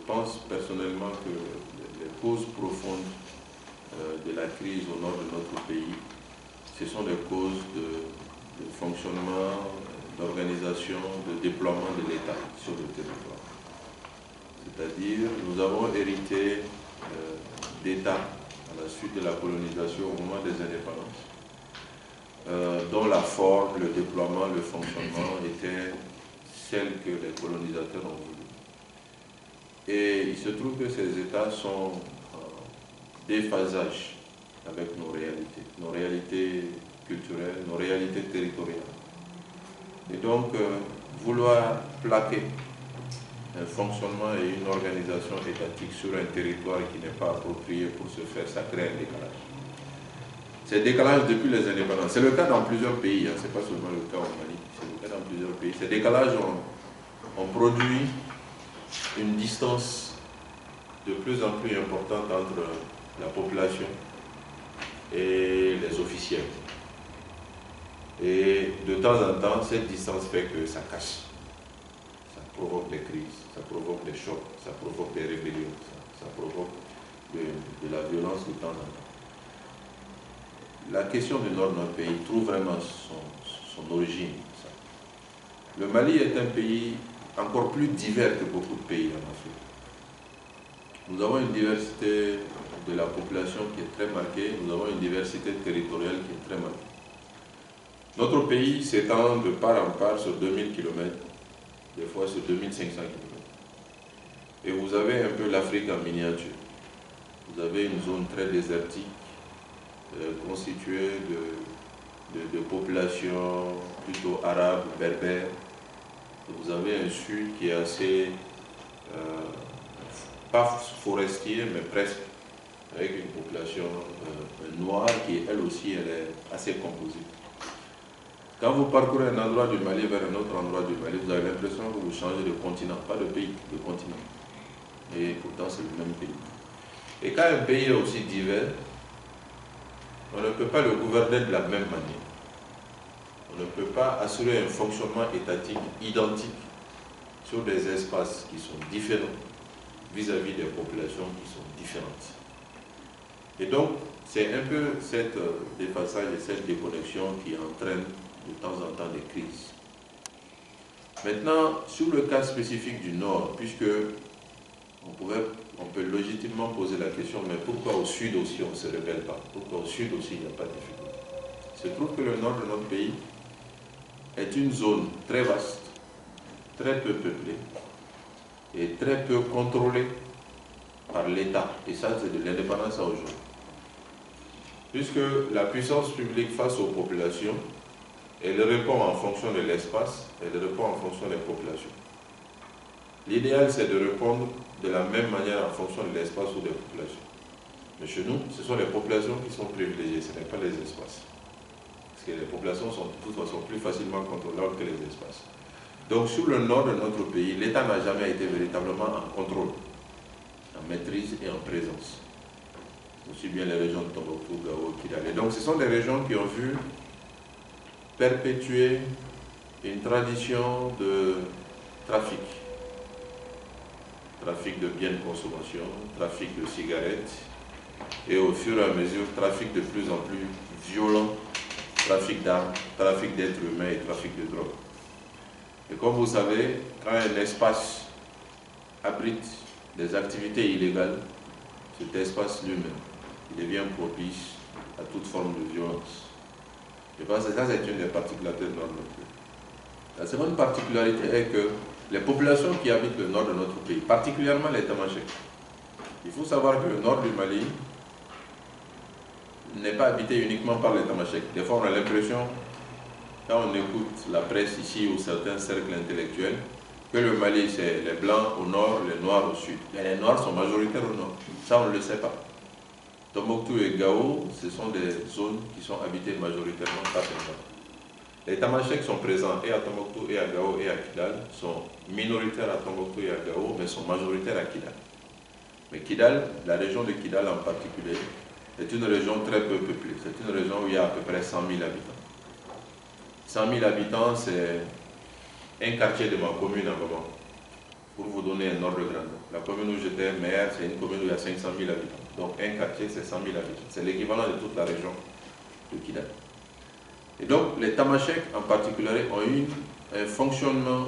pense personnellement que les causes profondes de la crise au nord de notre pays, ce sont des causes de fonctionnement, d'organisation, de déploiement de l'État sur le territoire. C'est-à-dire, nous avons hérité d'États à la suite de la colonisation au moment des indépendances, dont la forme, le déploiement, le fonctionnement étaient celles que les colonisateurs ont voulu. Et il se trouve que ces États sont en déphasage avec nos réalités culturelles, nos réalités territoriales. Et donc, vouloir plaquer un fonctionnement et une organisation étatique sur un territoire qui n'est pas approprié pour se faire, ça crée un décalage. C'est décalage depuis les indépendances. C'est le cas dans plusieurs pays, hein. Ce n'est pas seulement le cas au Mali, c'est le cas dans plusieurs pays. Ces décalages ont produit une distance de plus en plus importante entre la population et les officiels. Et de temps en temps, cette distance fait que ça casse. Ça provoque des crises, ça provoque des chocs, ça provoque des rébellions, ça provoque de la violence de temps en temps. La question du nord de notre pays trouve vraiment son origine. Le Mali est un pays encore plus divers que beaucoup de pays en Afrique. Nous avons une diversité de la population qui est très marquée, nous avons une diversité territoriale qui est très marquée. Notre pays s'étend de part en part sur 2000 km, des fois sur 2500 km. Et vous avez un peu l'Afrique en miniature. Vous avez une zone très désertique, constituée de populations plutôt arabes, berbères. Vous avez un sud qui est assez, pas forestier, mais presque, avec une population noire qui, elle aussi, elle est assez composite. Quand vous parcourez un endroit du Mali vers un autre endroit du Mali, vous avez l'impression que vous changez de continent, pas de pays, de continent. Et pourtant, c'est le même pays. Et quand un pays est aussi divers, on ne peut pas le gouverner de la même manière. On ne peut pas assurer un fonctionnement étatique identique sur des espaces qui sont différents vis-à-vis des populations qui sont différentes. Et donc, c'est un peu cette déphasage et cette déconnexion qui entraîne de temps en temps des crises. Maintenant, sur le cas spécifique du Nord, puisque on peut légitimement poser la question, mais pourquoi au Sud aussi on ne se rebelle pas? Pourquoi au Sud aussi il n'y a pas de difficulté? Il se trouve que le Nord de notre pays est une zone très vaste, très peu peuplée et très peu contrôlée par l'État. Et ça, c'est de l'indépendance à aujourd'hui. Puisque la puissance publique face aux populations, elle répond en fonction de l'espace, elle répond en fonction des populations. L'idéal, c'est de répondre de la même manière en fonction de l'espace ou des populations. Mais chez nous, ce sont les populations qui sont privilégiées, ce n'est pas les espaces. Parce que les populations sont de toute façon plus facilement contrôlables que les espaces. Donc sur le nord de notre pays, l'État n'a jamais été véritablement en contrôle, en maîtrise et en présence. Aussi bien les régions de Tombouctou, Gao, Kidal. Et donc ce sont des régions qui ont vu perpétuer une tradition de trafic. Trafic de biens de consommation, trafic de cigarettes, et au fur et à mesure, trafic de plus en plus violent, trafic d'armes, trafic d'êtres humains et trafic de drogue. Et comme vous savez, quand un espace abrite des activités illégales, cet espace lui-même, il devient propice à toute forme de violence. Je pense que ça, c'est une des particularités de notre pays. La seconde particularité est que les populations qui habitent le nord de notre pays, particulièrement les Tamasheks, il faut savoir que le nord du Mali n'est pas habité uniquement par les Tamasheks. Des fois, on a l'impression, quand on écoute la presse ici ou certains cercles intellectuels, que le Mali, c'est les Blancs au nord, les Noirs au sud. Mais les Noirs sont majoritaires au nord. Ça, on ne le sait pas. Tombouctou et Gao, ce sont des zones qui sont habitées majoritairement par les Noirs. Les Tamasheks sont présents et à Tombouctou et à Gao et à Kidal, sont minoritaires à Tombouctou et à Gao, mais sont majoritaires à Kidal. Mais Kidal, la région de Kidal en particulier, est une région très peu peuplée. C'est une région où il y a à peu près 100 000 habitants. 100 000 habitants, c'est un quartier de ma commune à moment. Pour vous donner un ordre de grandeur. La commune où j'étais maire, c'est une commune où il y a 500 000 habitants. Donc un quartier, c'est 100 000 habitants. C'est l'équivalent de toute la région de Kidal. Et donc les Tamashek en particulier ont eu un fonctionnement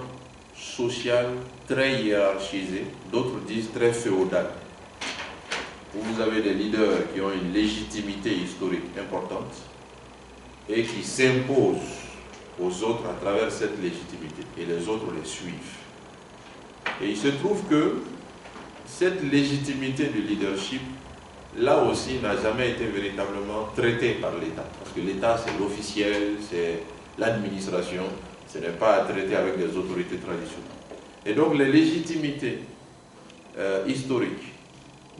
social très hiérarchisé, d'autres disent très féodal, où vous avez des leaders qui ont une légitimité historique importante et qui s'imposent aux autres à travers cette légitimité, et les autres les suivent. Et il se trouve que cette légitimité du leadership, là aussi, n'a jamais été véritablement traitée par l'État. Parce que l'État, c'est l'officiel, c'est l'administration, ce n'est pas à traiter avec les autorités traditionnelles. Et donc, les légitimités historiques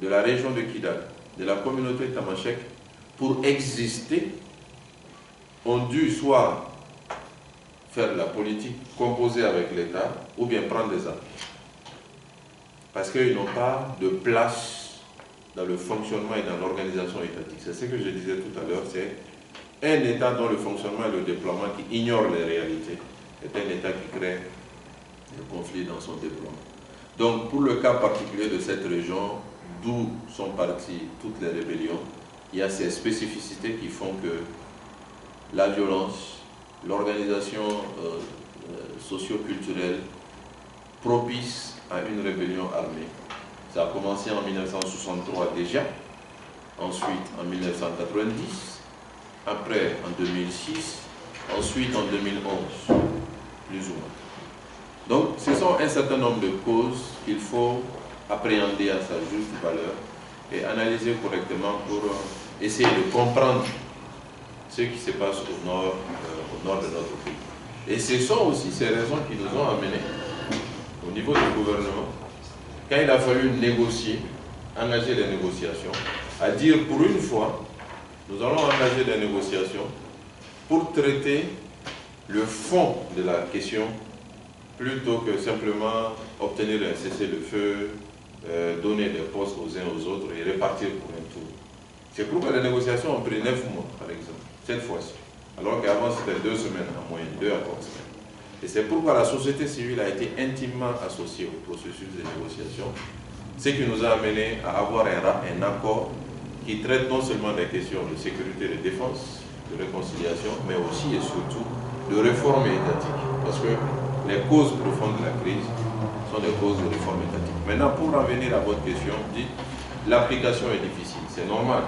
de la région de Kidal, de la communauté tamashek, pour exister, ont dû soit faire de la politique, composer avec l'État, ou bien prendre des armes. Parce qu'ils n'ont pas de place dans le fonctionnement et dans l'organisation étatique. C'est ce que je disais tout à l'heure, c'est un État dont le fonctionnement et le déploiement qui ignore les réalités, est un État qui crée des conflits dans son déploiement. Donc pour le cas particulier de cette région, d'où sont parties toutes les rébellions, il y a ces spécificités qui font que la violence, l'organisation socio-culturelle propice à une rébellion armée. Ça a commencé en 1963 déjà, ensuite en 1990, après en 2006, ensuite en 2011, plus ou moins. Donc ce sont un certain nombre de causes qu'il faut appréhender à sa juste valeur et analyser correctement pour essayer de comprendre ce qui se passe au nord de notre pays. Et ce sont aussi ces raisons qui nous ont amenés au niveau du gouvernement, quand il a fallu négocier, engager les négociations, à dire pour une fois, nous allons engager des négociations pour traiter le fond de la question plutôt que simplement obtenir un cessez-le-feu, donner des postes aux uns aux autres et repartir pour un tour. C'est pourquoi les négociations ont pris 9 mois, par exemple, cette fois-ci, alors qu'avant c'était 2 semaines en moyenne, 2 à 3 semaines. Et c'est pourquoi la société civile a été intimement associée au processus de négociation, ce qui nous a amené à avoir un accord qui traite non seulement des questions de sécurité et de défense, de réconciliation, mais aussi et surtout de réforme étatique. Parce que les causes profondes de la crise sont des causes de réforme étatique. Maintenant, pour en venir à votre question, dites, l'application est difficile, c'est normal.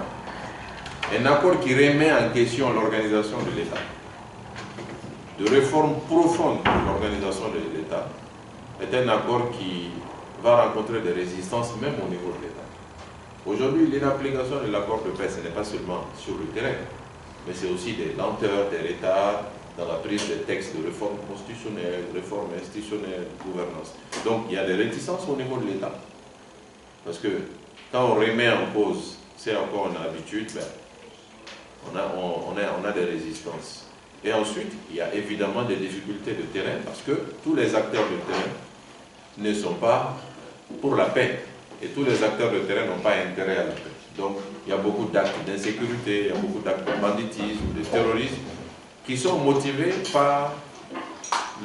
Un accord qui remet en question l'organisation de l'État, de réforme profonde de l'organisation de l'État, est un accord qui va rencontrer des résistances même au niveau de l'État. Aujourd'hui, l'application de l'accord de paix, ce n'est pas seulement sur le terrain, mais c'est aussi des lenteurs, des retards dans la prise des textes de réforme constitutionnelle, de réforme institutionnelle, de gouvernance. Donc il y a des réticences au niveau de l'État. Parce que quand on remet en cause ce à quoi on a l'habitude, ben, on a des résistances. Et ensuite, il y a évidemment des difficultés de terrain parce que tous les acteurs de terrain ne sont pas pour la paix. Et tous les acteurs de terrain n'ont pas intérêt à la paix. Donc, il y a beaucoup d'actes d'insécurité, il y a beaucoup d'actes de banditisme, de terrorisme, qui sont motivés par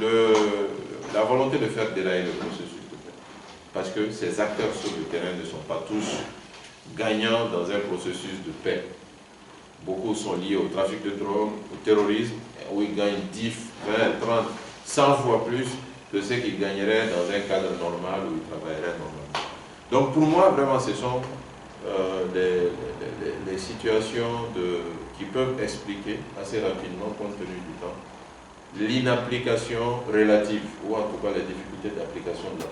la volonté de faire dérailler le processus de paix. Parce que ces acteurs sur le terrain ne sont pas tous gagnants dans un processus de paix. Beaucoup sont liés au trafic de drogue, au terrorisme, où ils gagnent 10, 20, 30, 100 fois plus que ce qu'ils gagneraient dans un cadre normal où ils travailleraient normalement. Donc pour moi, vraiment, ce sont des situations qui peuvent expliquer assez rapidement, compte tenu du temps, l'inapplication relative, ou en tout cas les difficultés d'application de la